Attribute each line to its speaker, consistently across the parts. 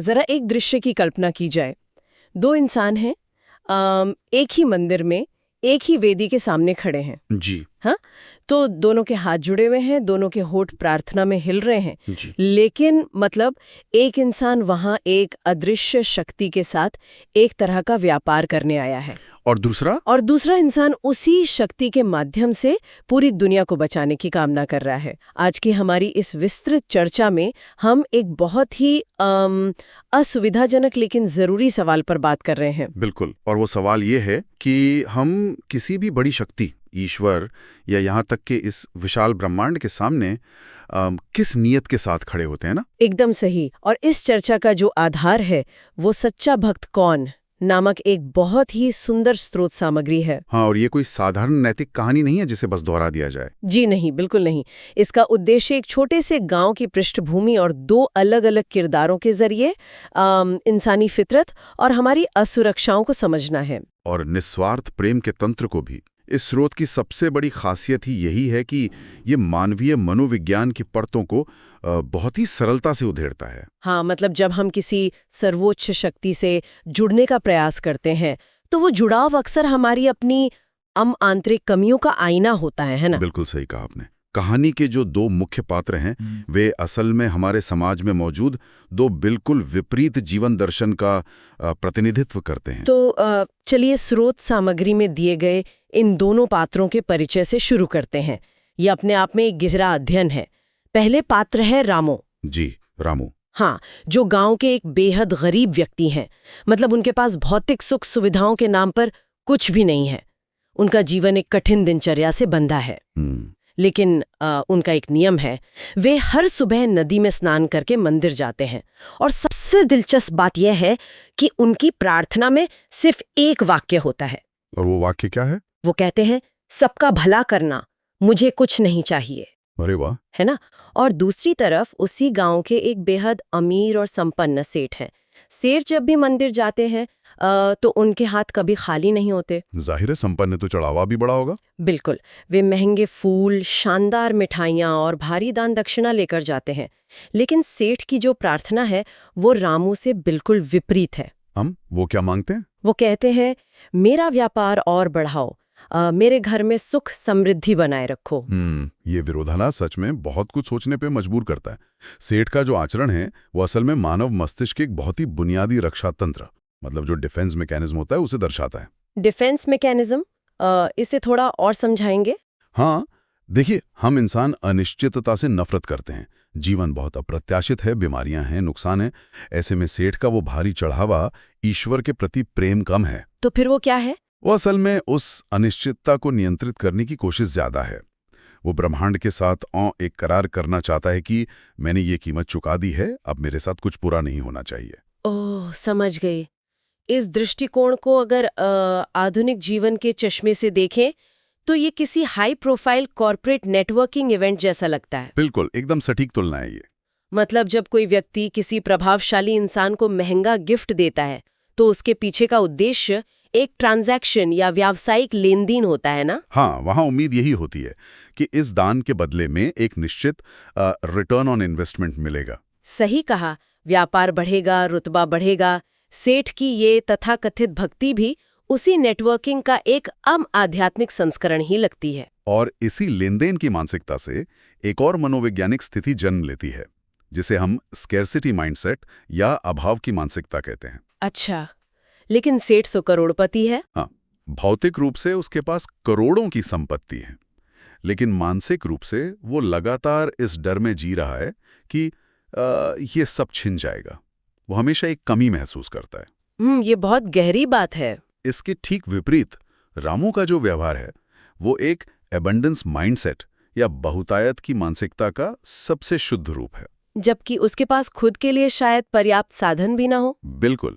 Speaker 1: जरा एक दृश्य की कल्पना की जाए। दो इंसान हैं, एक ही मंदिर में एक ही वेदी के सामने खड़े हैं।
Speaker 2: जी।
Speaker 1: हाँ, तो दोनों के हाथ जुड़े हुए हैं, दोनों के होठ प्रार्थना में हिल रहे हैं।
Speaker 2: जी।
Speaker 1: लेकिन मतलब एक इंसान वहां एक अदृश्य शक्ति के साथ एक तरह का व्यापार करने आया है,
Speaker 2: और दूसरा
Speaker 1: इंसान उसी शक्ति के माध्यम से पूरी दुनिया को बचाने की कामना कर रहा है। आज की हमारी इस विस्तृत चर्चा में हम एक बहुत ही असुविधाजनक लेकिन जरूरी सवाल पर बात कर रहे हैं।
Speaker 2: बिल्कुल। और वो सवाल ये है कि हम किसी भी बड़ी शक्ति, ईश्वर या यहाँ तक कि इस विशाल ब्रह्मांड के सामने किस नियत के साथ खड़े होते हैं ना।
Speaker 1: एकदम सही। और इस चर्चा का जो आधार है वो सच्चा भक्त कौन नामक एक बहुत ही सुंदर स्रोत सामग्री है।
Speaker 2: हाँ, और ये कोई साधारण नैतिक कहानी नहीं है जिसे बस दोहरा दिया जाए।
Speaker 1: जी नहीं, बिल्कुल नहीं। इसका उद्देश्य एक छोटे से गांव की पृष्ठभूमि और दो अलग अलग किरदारों के जरिए इंसानी फितरत और हमारी असुरक्षाओं को समझना है।
Speaker 2: और निस्वार्थ प्रेम के तंत्र को भी। इस स्रोत की सबसे बड़ी खासियत ही यही है कि ये मानवीय मनोविज्ञान की परतों को बहुत ही सरलता से उधेड़ता है।
Speaker 1: हाँ, मतलब जब हम किसी सर्वोच्च शक्ति से जुड़ने का प्रयास करते हैं तो वो जुड़ाव अक्सर हमारी अपनी आंतरिक कमियों का आईना होता है ना?
Speaker 2: बिल्कुल सही कहा आपने। कहानी के जो दो मुख्य पात्र हैं वे असल में हमारे समाज में मौजूद दो बिल्कुल विपरीत जीवन दर्शन का प्रतिनिधित्व करते हैं।
Speaker 1: तो चलिए स्रोत सामग्री में दिए गए इन दोनों पात्रों के परिचय से शुरू करते हैं। ये अपने आप में एक गहरा अध्ययन है। पहले पात्र है रामू।
Speaker 2: जी, रामू।
Speaker 1: हाँ, जो गांव के एक बेहद गरीब व्यक्ति हैं। मतलब उनके पास भौतिक सुख सुविधाओं के नाम पर कुछ भी नहीं है। उनका जीवन एक कठिन दिनचर्या से बंधा है। लेकिन उनका एक नियम है, वे हर सुबह नदी में स्नान करके मंदिर जाते हैं। और सबसे दिलचस्प बात यह है कि उनकी प्रार्थना में सिर्फ एक वाक्य होता है।
Speaker 2: और वो वाक्य क्या है?
Speaker 1: वो कहते हैं, सबका भला करना, मुझे कुछ नहीं चाहिए।
Speaker 2: अरे वाह!
Speaker 1: है ना? और दूसरी तरफ उसी गांव के एक बेहद अमीर और संपन्न सेठ हैं। सेठ जब भी मंदिर जाते हैं तो उनके हाथ कभी खाली नहीं होते।
Speaker 2: जाहिर है, संपन्न तो चढ़ावा भी बड़ा होगा।
Speaker 1: बिल्कुल। वे महंगे फूल, शानदार मिठाइयाँ और भारी दान दक्षिणा लेकर जाते हैं। लेकिन सेठ की जो प्रार्थना है वो रामू से बिल्कुल विपरीत है।
Speaker 2: वो क्या मांगते हैं?
Speaker 1: वो कहते हैं, मेरा व्यापार और बढ़ाओ, मेरे घर में सुख समृद्धि बनाए रखो।
Speaker 2: ये विरोधाभास सच में बहुत कुछ सोचने पे मजबूर करता है। सेठ का जो आचरण है वो असल में मानव मस्तिष्क के एक बहुत ही बुनियादी रक्षा तंत्र, मतलब जो डिफेंस मैकेनिज्म होता है उसे दर्शाता है।
Speaker 1: डिफेंस मैकेनिज्म, इसे थोड़ा और समझाएंगे?
Speaker 2: हाँ, देखिए, हम इंसान अनिश्चितता से नफरत करते हैं। जीवन बहुत अप्रत्याशित है, बीमारियां हैं, नुकसान है। ऐसे में सेठ का वो भारी चढ़ावा ईश्वर के प्रति प्रेम कम है।
Speaker 1: तो फिर वो क्या है?
Speaker 2: वो असल में उस अनिश्चितता को नियंत्रित करने की कोशिश ज्यादा है। वो ब्रह्मांड के साथ एक करार करना चाहता है कि मैंने ये कीमत चुका दी है, अब मेरे साथ कुछ बुरा नहीं होना चाहिए।
Speaker 1: ओह, समझ गई। इस दृष्टिकोण को अगर आधुनिक जीवन के चश्मे से देखें तो ये किसी high profile corporate networking event जैसा लगता है।
Speaker 2: बिल्कुल, एकदम सटीक तुलना है ये।
Speaker 1: मतलब जब कोई व्यक्ति किसी प्रभावशाली इंसान को महंगा गिफ्ट देता है तो उसके पीछे का उद्देश्य एक ट्रांजैक्शन या व्यावसायिक लेनदेन होता है ना?
Speaker 2: हाँ, वहाँ उम्मीद यही होती है कि इस दान के बदले में एक निश्चित रिटर्न ऑन इन्वेस्टमेंट मिलेगा।
Speaker 1: सही कहा। व्यापार बढ़ेगा, रुतबा बढ़ेगा। सेठ की ये तथाकथित भक्ति भी उसी नेटवर्किंग का एक आध्यात्मिक संस्करण ही लगती है।
Speaker 2: और इसी लेनदेन की मानसिकता से एक और मनोवैज्ञानिक स्थिति जन्म लेती है जिसे हम स्कैर्सिटी माइंडसेट या अभाव की मानसिकता कहते हैं।
Speaker 1: अच्छा, लेकिन सेठ तो करोड़पति है।
Speaker 2: हाँ, भौतिक रूप से उसके पास करोड़ों की संपत्ति है, लेकिन मानसिक रूप से वो लगातार इस डर में जी रहा है कि ये सब छिन जाएगा। वो हमेशा एक कमी महसूस करता है।
Speaker 1: ये बहुत गहरी बात है।
Speaker 2: इसके ठीक विपरीत रामू का जो व्यवहार है वो एक एबंडेंस माइंडसेट या बहुतायत की मानसिकता का सबसे शुद्ध रूप है,
Speaker 1: जबकि उसके पास खुद के लिए शायद पर्याप्त साधन भी ना हो।
Speaker 2: बिल्कुल।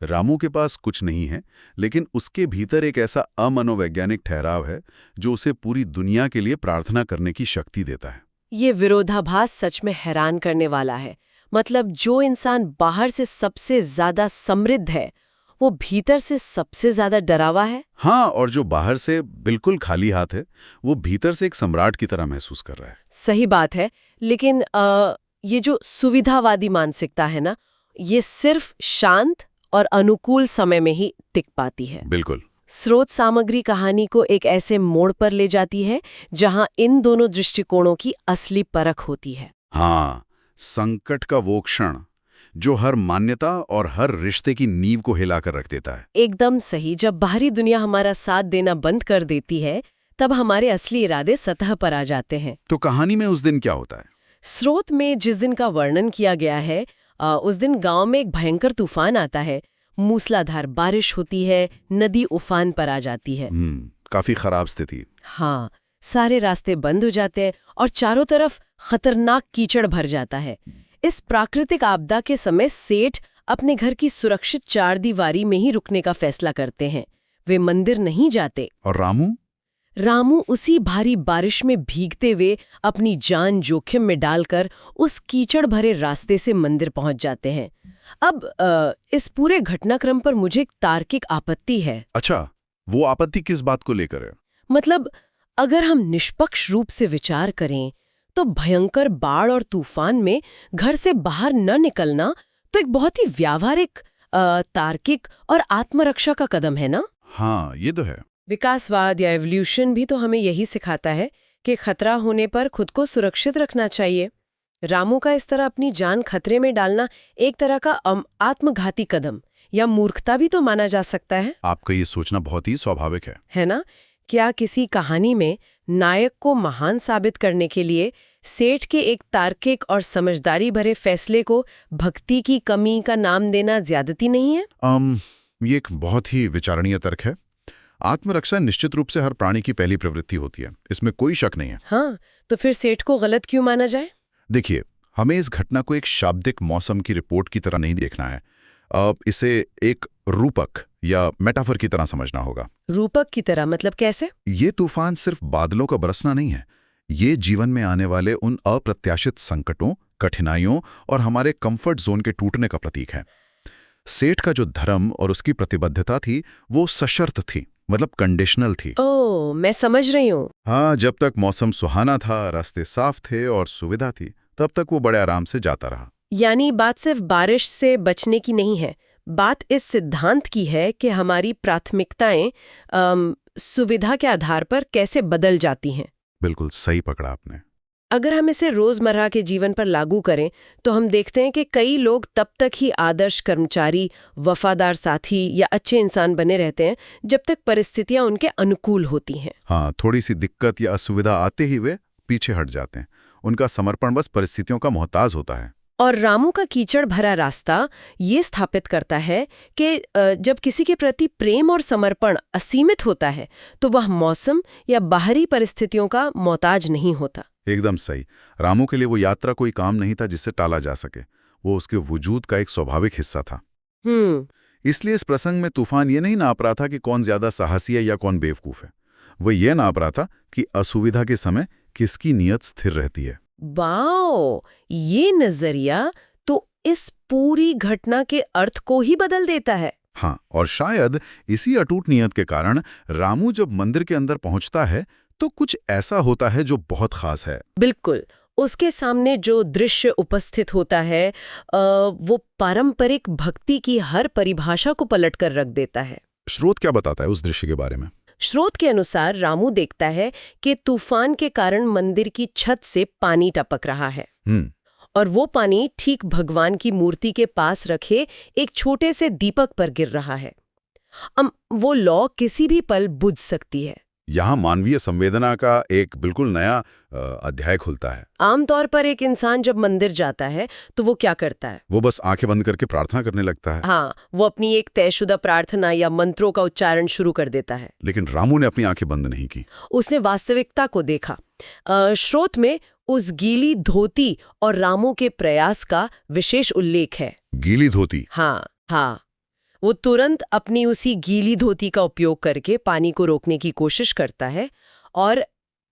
Speaker 2: रामू के पास कुछ नहीं है, लेकिन उसके भीतर एक ऐसा अमनोवैज्ञानिक ठहराव है जो उसे पूरी दुनिया के लिए प्रार्थना करने की शक्ति देता है।
Speaker 1: ये विरोधाभास सच में हैरान करने वाला है। मतलब जो इंसान बाहर से सबसे ज्यादा समृद्ध है वो भीतर से सबसे ज्यादा डरावा है।
Speaker 2: हाँ, और जो बाहर से बिल्कुल खाली हाथ है वो भीतर से एक सम्राट की तरह महसूस कर रहा है।
Speaker 1: सही बात है। लेकिन ये जो सुविधावादी मानसिकता है ना, ये सिर्फ शांत और अनुकूल समय में ही टिक पाती है।
Speaker 2: बिल्कुल।
Speaker 1: स्रोत सामग्री कहानी को एक ऐसे मोड़ पर ले जाती है जहां इन दोनों दृष्टिकोणों की असली परख होती है।
Speaker 2: हाँ, संकट का वो क्षण जो हर मान्यता और हर रिश्ते की नींव को हिलाकर रख देता है।
Speaker 1: एकदम सही। जब बाहरी दुनिया हमारा साथ देना बंद कर देती है, तब हमारे असली इरादे सतह पर आ जाते हैं।
Speaker 2: तो कहानी में उस दिन क्या होता है?
Speaker 1: स्रोत में जिस दिन का वर्णन किया गया है, उस दिन गांव में एक भयंकर तूफान आता है। मूसलाधार बारिश होती है, नदी उफान पर आ जाती है।
Speaker 2: काफी खराब स्थिति।
Speaker 1: हाँ, सारे रास्ते बंद हो जाते हैं और चारों तरफ खतरनाक कीचड़ भर जाता है। इस प्राकृतिक आपदा के समय सेठ अपने घर की सुरक्षित चारदीवारी में ही रुकने का फैसला करते हैं। वे मंदिर नहीं जाते।
Speaker 2: और रामू?
Speaker 1: रामू उसी भारी बारिश में भीगते हुए अपनी जान जोखिम में डालकर उस कीचड़ भरे रास्ते से मंदिर पहुंच जाते हैं। अब इस पूरे घटनाक्रम पर मुझे एक तार्किक आपत्ति है।
Speaker 2: अच्छा, वो आपत्ति किस बात को लेकर है?
Speaker 1: मतलब, अगर हम निष्पक्ष रूप से विचार करें तो भयंकर बाढ़ और तूफान में घर से बाहर न निकलना तो एक बहुत ही व्यावहारिक, तार्किक और आत्मरक्षा का कदम है ना?
Speaker 2: हाँ, ये तो है।
Speaker 1: विकासवाद या एवोल्यूशन भी तो हमें यही सिखाता है कि खतरा होने पर खुद को सुरक्षित रखना चाहिए। रामू का इस तरह अपनी जान खतरे में डालना एक तरह का आत्मघाती कदम या मूर्खता भी तो माना जा सकता है।
Speaker 2: आपका ये सोचना बहुत ही स्वाभाविक
Speaker 1: है ना? क्या किसी कहानी में नायक को महान साबित करने के लिए सेठ के एक तार्किक और समझदारी भरे फैसले को भक्ति की कमी का नाम देना ज्यादती नहीं है?
Speaker 2: ये एक बहुत ही विचारणीय तर्क है। आत्मरक्षा निश्चित रूप से हर प्राणी की पहली प्रवृत्ति होती है, इसमें कोई शक नहीं है।
Speaker 1: हाँ, तो फिर सेठ को गलत क्यों माना जाए?
Speaker 2: देखिए, हमें इस घटना को एक शाब्दिक मौसम की रिपोर्ट की तरह नहीं देखना है। इसे एक रूपक या मेटाफर की तरह समझना होगा।
Speaker 1: रूपक की तरह मतलब कैसे?
Speaker 2: ये तूफान सिर्फ बादलों का बरसना नहीं है, ये जीवन में आने वाले उन अप्रत्याशित संकटों, कठिनाइयों और हमारे कंफर्ट जोन के टूटने का प्रतीक है। सेठ का जो धर्म और उसकी प्रतिबद्धता थी वो सशर्त थी, मतलब कंडीशनल थी।
Speaker 1: ओह, मैं समझ रही हूँ।
Speaker 2: हाँ, जब तक मौसम सुहाना था, रास्ते साफ थे और सुविधा थी, तब तक वो बड़े आराम से जाता रहा।
Speaker 1: यानी बात सिर्फ बारिश से बचने की नहीं है, बात इस सिद्धांत की है कि हमारी प्राथमिकताएं सुविधा के आधार पर कैसे बदल जाती हैं।
Speaker 2: बिल्कुल सही पकड़ा आपने।
Speaker 1: अगर हम इसे रोजमर्रा के जीवन पर लागू करें तो हम देखते हैं कि कई लोग तब तक ही आदर्श कर्मचारी, वफादार साथी या अच्छे इंसान बने रहते हैं जब तक परिस्थितियां उनके अनुकूल होती हैं।
Speaker 2: हाँ, थोड़ी सी दिक्कत या असुविधा आते ही वे पीछे हट जाते हैं। उनका समर्पण बस परिस्थितियों का मोहताज होता है।
Speaker 1: और रामू का कीचड़ भरा रास्ता ये स्थापित करता है कि जब किसी के प्रति प्रेम और समर्पण असीमित होता है तो वह मौसम या बाहरी परिस्थितियों का मोहताज नहीं होता।
Speaker 2: एकदम सही। रामू के लिए वो यात्रा कोई काम नहीं था जिसे टाला जा सके, वो उसके वजूद का एक स्वाभाविक हिस्सा था। इसलिए इस प्रसंग में तूफान ये नहीं नाप रहा था कि कौन ज्यादा साहसी है या कौन बेवकूफ है। वो ये नाप रहा था कि असुविधा के समय किसकी नीयत स्थिर रहती है।
Speaker 1: वाओ, ये नजरिया तो इस पूरी घटना के अर्थ को ही बदल देता है।
Speaker 2: हाँ, और शायद इसी अटूट नीयत के कारण रामू जब मंदिर के अंदर पहुंचता है तो कुछ ऐसा होता है जो बहुत खास है।
Speaker 1: बिल्कुल, उसके सामने जो दृश्य उपस्थित होता है वो पारंपरिक भक्ति की हर परिभाषा को पलटकर रख देता है।
Speaker 2: स्रोत क्या बताता है उस दृश्य के बारे में?
Speaker 1: स्रोत के अनुसार रामू देखता है कि तूफान के कारण मंदिर की छत से पानी टपक रहा है और वो पानी ठीक भगवान की मूर्ति के पास रखे एक छोटे से दीपक पर गिर रहा है। वो लौ किसी भी पल बुझ सकती है।
Speaker 2: यहाँ मानवीय संवेदना का एक बिल्कुल नया अध्याय खुलता है।
Speaker 1: आमतौर पर एक इंसान जब मंदिर जाता है तो वो क्या करता है?
Speaker 2: वो बस आंखें बंद करके प्रार्थना करने लगता है।
Speaker 1: हाँ, वो अपनी एक तयशुदा प्रार्थना या मंत्रों का उच्चारण शुरू कर देता है।
Speaker 2: लेकिन रामू ने अपनी आंखें बंद नहीं की।
Speaker 1: उसने वास्तविकता को देखा। स्रोत में उस गीली धोती और रामू के प्रयास का विशेष उल्लेख है।
Speaker 2: गीली धोती?
Speaker 1: हाँ। वो तुरंत अपनी उसी गीली धोती का उपयोग करके पानी को रोकने की कोशिश करता है और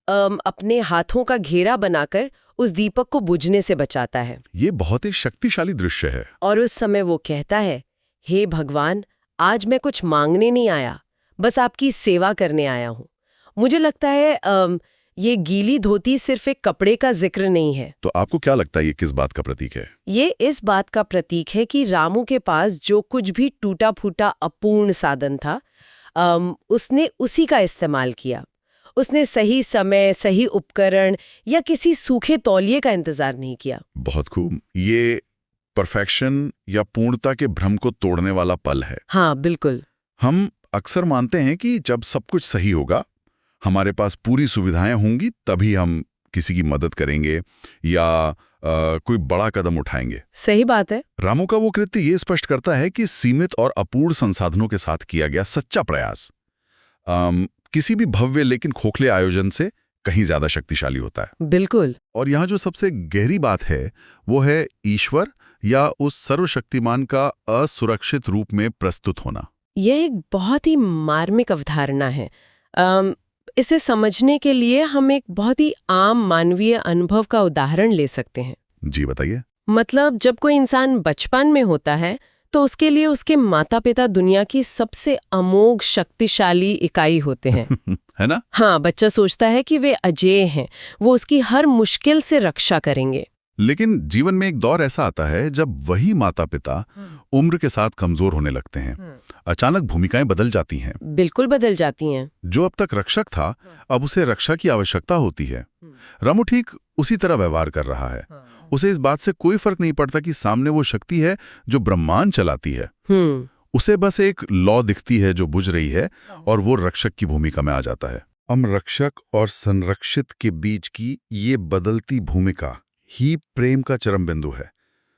Speaker 1: अपने हाथों का घेरा बनाकर उस दीपक को बुझने से बचाता है।
Speaker 2: ये बहुत ही शक्तिशाली दृश्य है।
Speaker 1: और उस समय वो कहता है, हे भगवान, आज मैं कुछ मांगने नहीं आया, बस आपकी सेवा करने आया हूँ। मुझे लगता है ये गीली धोती सिर्फ एक कपड़े का जिक्र नहीं है।
Speaker 2: तो आपको क्या लगता है ये किस बात का प्रतीक है?
Speaker 1: ये इस बात का प्रतीक है कि रामू के पास जो कुछ भी टूटा फूटा अपूर्ण साधन था, उसने उसी का इस्तेमाल किया। उसने सही समय, सही उपकरण या किसी सूखे तौलिए का इंतजार नहीं किया।
Speaker 2: बहुत खूब। ये परफेक्शन या पूर्णता के भ्रम को तोड़ने वाला पल है।
Speaker 1: हाँ, बिल्कुल।
Speaker 2: हम अक्सर मानते हैं कि जब सब कुछ सही होगा, हमारे पास पूरी सुविधाएं होंगी, तभी हम किसी की मदद करेंगे या कोई बड़ा कदम उठाएंगे।
Speaker 1: सही बात है।
Speaker 2: रामू का वो कृत्य ये स्पष्ट करता है कि सीमित और अपूर्ण संसाधनों के साथ किया गया सच्चा प्रयास किसी भी भव्य लेकिन खोखले आयोजन से कहीं ज्यादा शक्तिशाली होता है।
Speaker 1: बिल्कुल।
Speaker 2: और यहाँ जो सबसे गहरी बात है वो है ईश्वर या उस सर्वशक्तिमान का असुरक्षित रूप में प्रस्तुत होना।
Speaker 1: यह एक बहुत ही मार्मिक अवधारणा है। इसे समझने के लिए हम एक बहुत ही आम मानवीय अनुभव का उदाहरण ले सकते हैं।
Speaker 2: जी बताइए।
Speaker 1: मतलब जब कोई इंसान बचपन में होता है तो उसके लिए उसके माता पिता दुनिया की सबसे अमोघ शक्तिशाली इकाई होते हैं।
Speaker 2: है ना?
Speaker 1: हाँ, बच्चा सोचता है कि वे अजेय हैं, वो उसकी हर मुश्किल से रक्षा करेंगे।
Speaker 2: लेकिन जीवन में एक दौर ऐसा आता है जब वही माता पिता उम्र के साथ कमजोर होने लगते हैं। अचानक भूमिकाएं बदल जाती हैं।
Speaker 1: बिल्कुल बदल जाती हैं।
Speaker 2: जो अब तक रक्षक था, अब उसे रक्षा की आवश्यकता होती है। रामू ठीक उसी तरह व्यवहार कर रहा है। उसे इस बात से कोई फर्क नहीं पड़ता कि सामने वो शक्ति है जो ब्रह्मांड चलाती है। उसे बस एक लौ दिखती है जो बुझ रही है और वो रक्षक की भूमिका में आ जाता है। रक्षक और संरक्षित के बीच की ये बदलती भूमिका ही प्रेम का चरम बिंदु है।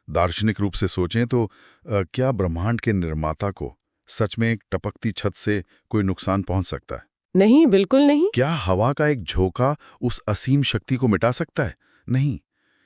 Speaker 2: दार्शनिक रूप से सोचें तो क्या ब्रह्मांड के निर्माता को सच में एक टपकती छत से कोई नुकसान पहुंच सकता है?
Speaker 1: नहीं, बिल्कुल नहीं।
Speaker 2: क्या हवा का एक झोंका उस असीम शक्ति को मिटा सकता है? नहीं।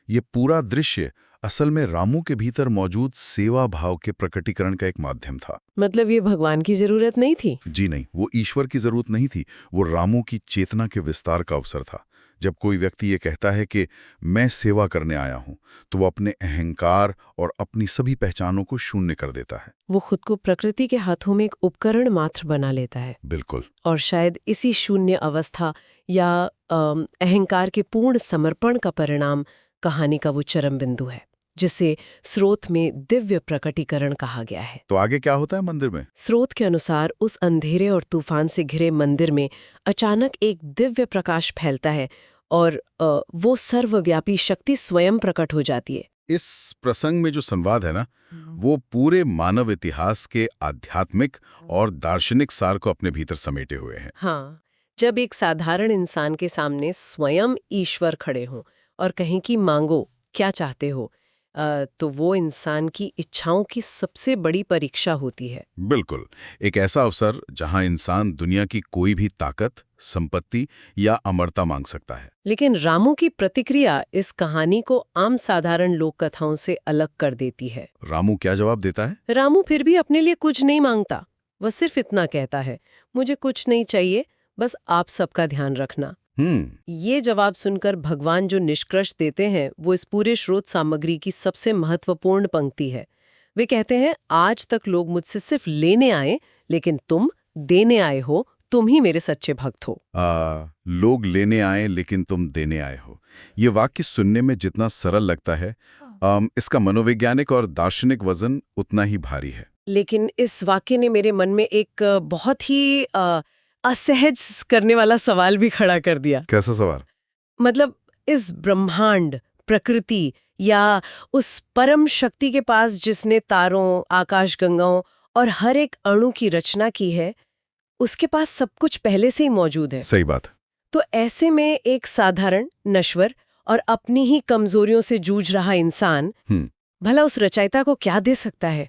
Speaker 2: ये पूरा दृश्य असल में रामू के भीतर मौजूद सेवा भाव के प्रकटीकरण का एक माध्यम था।
Speaker 1: मतलब ये भगवान की जरूरत नहीं थी?
Speaker 2: जी नहीं, वो ईश्वर की जरूरत नहीं थी। वो रामू की चेतना के विस्तार का अवसर था। जब कोई व्यक्ति ये कहता है कि मैं सेवा करने आया हूं, तो वो अपने अहंकार और अपनी सभी पहचानों को शून्य कर देता है।
Speaker 1: वो खुद को प्रकृति के हाथों में एक उपकरण मात्र बना लेता है।
Speaker 2: बिल्कुल।
Speaker 1: और शायद इसी शून्य अवस्था या अहंकार के पूर्ण समर्पण का परिणाम कहानी का वो चरम बिंदु है, जिसे स्रोत में दिव्य प्रकटीकरण कहा गया है।
Speaker 2: तो आगे क्या होता है मंदिर में?
Speaker 1: स्रोत के अनुसार उस अंधेरे और तूफान से घिरे मंदिर में अचानक एक दिव्य प्रकाश फैलता है और वो सर्वव्यापी शक्ति स्वयं प्रकट हो जाती है।
Speaker 2: इस प्रसंग में जो संवाद है ना, वो पूरे मानव इतिहास के आध्यात्मिक और दार्शनिक सार को अपने भीतर समेटे हुए हैं।
Speaker 1: हाँ, जब एक साधारण इंसान के सामने स्वयं ईश्वर खड़े हों और कहें कि मांगो, क्या चाहते हो, तो वो इंसान की इच्छाओं की सबसे बड़ी परीक्षा होती है।
Speaker 2: बिल्कुल। एक ऐसा अवसर जहां इंसान दुनिया की कोई भी ताकत, संपत्ति या अमरता मांग सकता है।
Speaker 1: लेकिन रामू की प्रतिक्रिया इस कहानी को आम साधारण लोक कथाओं से अलग कर देती है। रामू
Speaker 2: क्या जवाब देता है?
Speaker 1: रामू फिर भी अपने लिए कुछ नहीं मांगता। वह सिर्फ इतना कहता है, मुझे कुछ नहीं चाहिए, बस आप सबका ध्यान रखना। ये जवाब सुनकर भगवान जो निष्कर्ष देते हैं, वो इस पूरे स्रोत सामग्री की सबसे महत्वपूर्ण पंक्ति है। वे कहते हैं, आज तक लोग मुझसे सिर्फ लेने आए, लेकिन तुम देने आए हो, तुम ही मेरे सच्चे भक्त हो।
Speaker 2: लोग लेने आए लेकिन तुम देने आए हो। ये वाक्य सुनने में जितना सरल लगता है, इसका मनोवैज्ञानिक और दार्शनिक वजन उतना ही भारी है।
Speaker 1: लेकिन इस वाक्य ने मेरे मन में एक बहुत ही असहज करने वाला सवाल भी खड़ा कर दिया।
Speaker 2: कैसा सवाल?
Speaker 1: मतलब इस ब्रह्मांड, प्रकृति या उस परम शक्ति के पास जिसने तारों, आकाशगंगाओं और हर एक अणु की रचना की है, उसके पास सब कुछ पहले से ही मौजूद है।
Speaker 2: सही बात।
Speaker 1: तो ऐसे में एक साधारण, नश्वर और अपनी ही कमजोरियों से जूझ रहा इंसान भला उस रचयिता को क्या दे सकता है?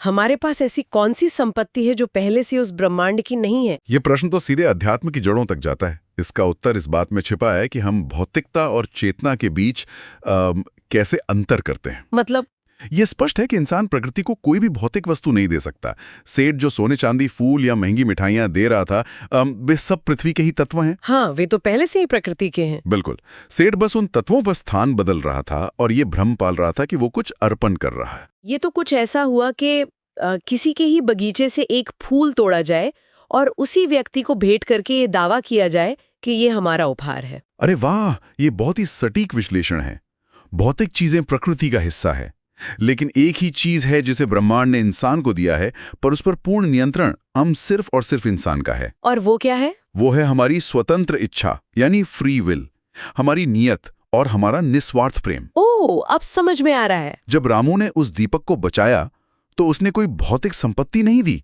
Speaker 1: हमारे पास ऐसी कौन सी संपत्ति है जो पहले से उस ब्रह्मांड की नहीं है?
Speaker 2: ये प्रश्न तो सीधे अध्यात्म की जड़ों तक जाता है। इसका उत्तर इस बात में छिपा है कि हम भौतिकता और चेतना के बीच कैसे अंतर करते हैं।
Speaker 1: मतलब
Speaker 2: ये स्पष्ट है कि इंसान प्रकृति को कोई भी भौतिक वस्तु नहीं दे सकता। सेठ जो सोने चांदी, फूल या महंगी मिठाइयां दे रहा था, वे सब पृथ्वी के ही तत्व हैं।
Speaker 1: हाँ, वे तो पहले से ही प्रकृति के हैं।
Speaker 2: बिल्कुल। सेठ बस उन तत्वों पर स्थान बदल रहा था और ये भ्रम पाल रहा था कि वो कुछ अर्पण कर रहा है।
Speaker 1: ये तो कुछ ऐसा हुआ कि किसी के ही बगीचे से एक फूल तोड़ा जाए और उसी व्यक्ति को भेंट करके ये दावा किया जाए कि ये हमारा उपहार है।
Speaker 2: अरे वाह, ये बहुत ही सटीक विश्लेषण है। भौतिक चीजें प्रकृति का हिस्सा है, लेकिन एक ही चीज है जिसे ब्रह्मांड ने इंसान को दिया है, पर उस पर पूर्ण नियंत्रण हम सिर्फ और सिर्फ इंसान का है।
Speaker 1: और वो क्या है?
Speaker 2: वो है हमारी स्वतंत्र इच्छा, यानी फ्री विल, हमारी नियत और हमारा निस्वार्थ प्रेम।
Speaker 1: ओह, अब समझ में आ रहा है।
Speaker 2: जब रामू ने उस दीपक को बचाया तो उसने कोई भौतिक संपत्ति नहीं दी,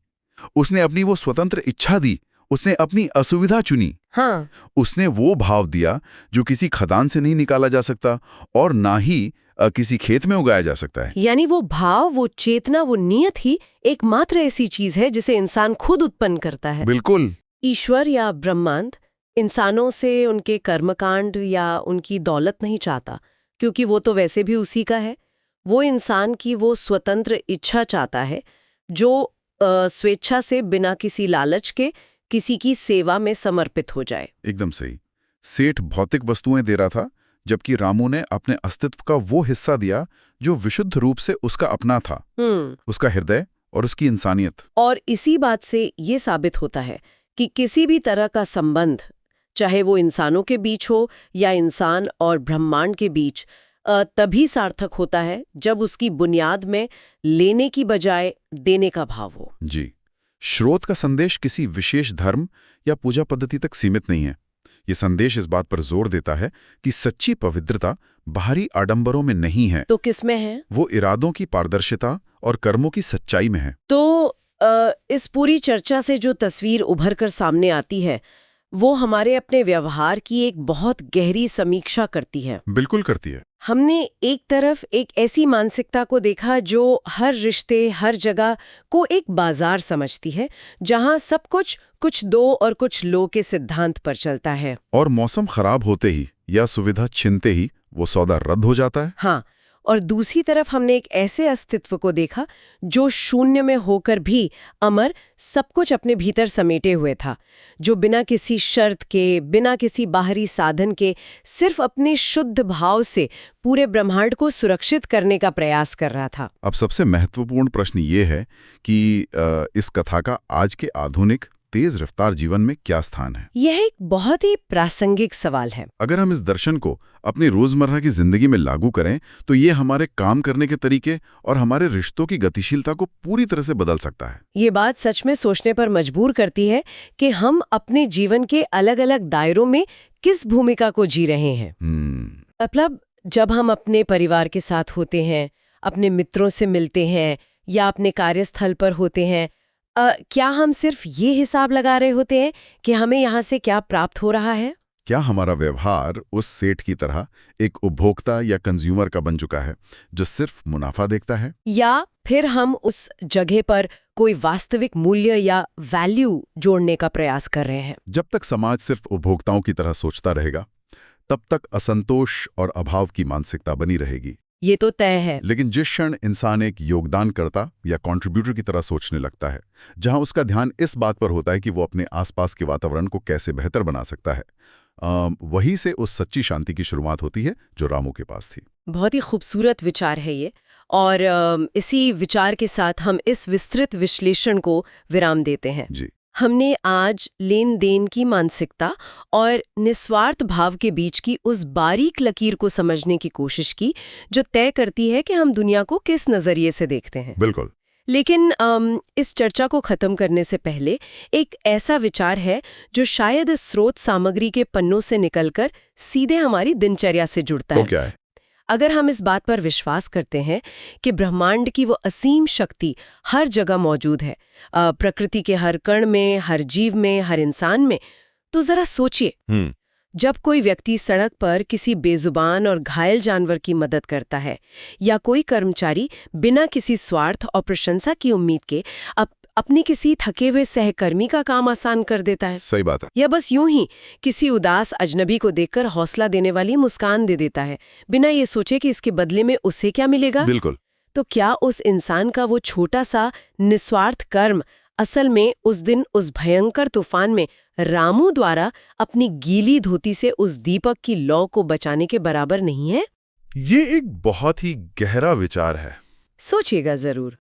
Speaker 2: उसने अपनी वो स्वतंत्र इच्छा दी, उसने अपनी असुविधा चुनी।
Speaker 1: हाँ।
Speaker 2: उसने वो भाव दिया जो किसी खदान से नहीं निकाला जा सकता और ना ही किसी खेत में उगाया जा सकता है।
Speaker 1: यानी वो भाव, वो चेतना, वो नियत ही एकमात्र ऐसी चीज है जिसे इंसान खुद उत्पन्न करता है।
Speaker 2: बिल्कुल।
Speaker 1: ईश्वर या ब्रह्मांड इंसानों से उनके कर्मकांड या उनकी दौलत नहीं चाहता, क्योंकि वो तो वैसे भी उसी का है। वो इंसान की वो स्वतंत्र इच्छा चाहता है जो स्वेच्छा से, बिना किसी लालच के, किसी की सेवा में समर्पित हो जाए।
Speaker 2: एकदम सही। सेठ भौतिक वस्तुएं दे रहा था, जबकि रामू ने अपने अस्तित्व का वो हिस्सा दिया जो विशुद्ध रूप से उसका अपना था, उसका हृदय और उसकी इंसानियत।
Speaker 1: और इसी बात से ये साबित होता है कि किसी भी तरह का संबंध, चाहे वो इंसानों के बीच हो या इंसान और ब्रह्मांड के बीच, तभी सार्थक होता है जब उसकी बुनियाद में लेने की बजाय देने का भाव हो।
Speaker 2: जी। श्रोत का संदेश किसी विशेष धर्म या पूजा पद्धति तक सीमित नहीं है। ये संदेश इस बात पर जोर देता है कि सच्ची पवित्रता बाहरी आडंबरों में नहीं है।
Speaker 1: तो किसमें है?
Speaker 2: वो इरादों की पारदर्शिता और कर्मों की सच्चाई में है।
Speaker 1: तो इस पूरी चर्चा से जो तस्वीर उभर कर सामने आती है वो हमारे अपने व्यवहार की एक बहुत गहरी समीक्षा करती है।
Speaker 2: बिल्कुल करती है।
Speaker 1: हमने एक तरफ एक ऐसी मानसिकता को देखा जो हर रिश्ते, हर जगह को एक बाजार समझती है, जहां सब कुछ दो और कुछ लो के सिद्धांत पर चलता है।
Speaker 2: और मौसम खराब होते ही या सुविधा छिनते ही वो सौदा रद्द हो जाता है।
Speaker 1: हाँ, और दूसरी तरफ हमने एक ऐसे अस्तित्व को देखा जो शून्य में होकर भी अमर, सब कुछ अपने भीतर समेटे हुए था, जो बिना किसी शर्त के, बिना किसी बाहरी साधन के, सिर्फ अपने शुद्ध भाव से पूरे ब्रह्मांड को सुरक्षित करने का प्रयास कर रहा था।
Speaker 2: अब सबसे महत्वपूर्ण प्रश्न ये है कि इस कथा का आज के आधुनिक तेज रफ्तार जीवन में क्या स्थान है?
Speaker 1: यह एक बहुत ही प्रासंगिक सवाल है।
Speaker 2: अगर हम इस दर्शन को अपनी रोजमर्रा की जिंदगी में लागू करें तो ये हमारे काम करने के तरीके और हमारे रिश्तों की गतिशीलता को पूरी तरह से बदल सकता है।
Speaker 1: ये बात सच में सोचने पर मजबूर करती है कि हम अपने जीवन के अलग अलग दायरों में किस भूमिका को जी रहे हैं। मतलब जब हम अपने परिवार के साथ होते हैं, अपने मित्रों से मिलते हैं या अपने कार्यस्थल पर होते हैं, क्या हम सिर्फ ये हिसाब लगा रहे होते हैं कि हमें यहाँ से क्या प्राप्त हो रहा है?
Speaker 2: क्या हमारा व्यवहार उस सेठ की तरह एक उपभोक्ता या कंज्यूमर का बन चुका है जो सिर्फ मुनाफा देखता है? या
Speaker 1: फिर हम उस जगह पर कोई वास्तविक मूल्य या वैल्यू जोड़ने का प्रयास कर रहे हैं?
Speaker 2: जब तक समाज सिर्फ उपभोक्ताओं की तरह सोचता रहेगा, तब तक असंतोष और अभाव की मानसिकता बनी रहेगी।
Speaker 1: ये तो तय है।
Speaker 2: लेकिन जिस क्षण इंसान एक योगदानकर्ता या कंट्रीब्यूटर की तरह सोचने लगता है, जहां उसका ध्यान इस बात पर होता है कि वो अपने आसपास के वातावरण को कैसे बेहतर बना सकता है, वहीं से उस सच्ची शांति की शुरुआत होती है जो रामू के पास थी।
Speaker 1: बहुत ही खूबसूरत विचार है ये, और इसी विचार के साथ हम इस विस्तृत विश्लेषण को विराम देते हैं।
Speaker 2: जी।
Speaker 1: हमने आज लेन देन की मानसिकता और निस्वार्थ भाव के बीच की उस बारीक लकीर को समझने की कोशिश की जो तय करती है कि हम दुनिया को किस नजरिए से देखते हैं।
Speaker 2: बिल्कुल।
Speaker 1: लेकिन इस चर्चा को खत्म करने से पहले एक ऐसा विचार है जो शायद इस स्रोत सामग्री के पन्नों से निकलकर सीधे हमारी दिनचर्या से जुड़ता है।
Speaker 2: तो क्या है?
Speaker 1: अगर हम इस बात पर विश्वास करते हैं कि ब्रह्मांड की वो असीम शक्ति हर जगह मौजूद है, प्रकृति के हर कण में, हर जीव में, हर इंसान में, तो जरा सोचिए, जब कोई व्यक्ति सड़क पर किसी बेजुबान और घायल जानवर की मदद करता है, या कोई कर्मचारी बिना किसी स्वार्थ और प्रशंसा की उम्मीद के अपनी किसी थके हुए सहकर्मी का काम आसान कर देता है,
Speaker 2: सही बात है,
Speaker 1: या बस यूं ही किसी उदास अजनबी को देखकर हौसला देने वाली मुस्कान दे देता है, बिना ये सोचे कि इसके बदले में उसे क्या मिलेगा।
Speaker 2: बिल्कुल।
Speaker 1: तो क्या उस इंसान का वो छोटा सा निस्वार्थ कर्म असल में उस दिन उस भयंकर तूफान में रामू द्वारा अपनी गीली धोती से उस दीपक की लौ को बचाने के बराबर नहीं है?
Speaker 2: ये एक बहुत ही गहरा विचार है।
Speaker 1: सोचिएगा जरूर।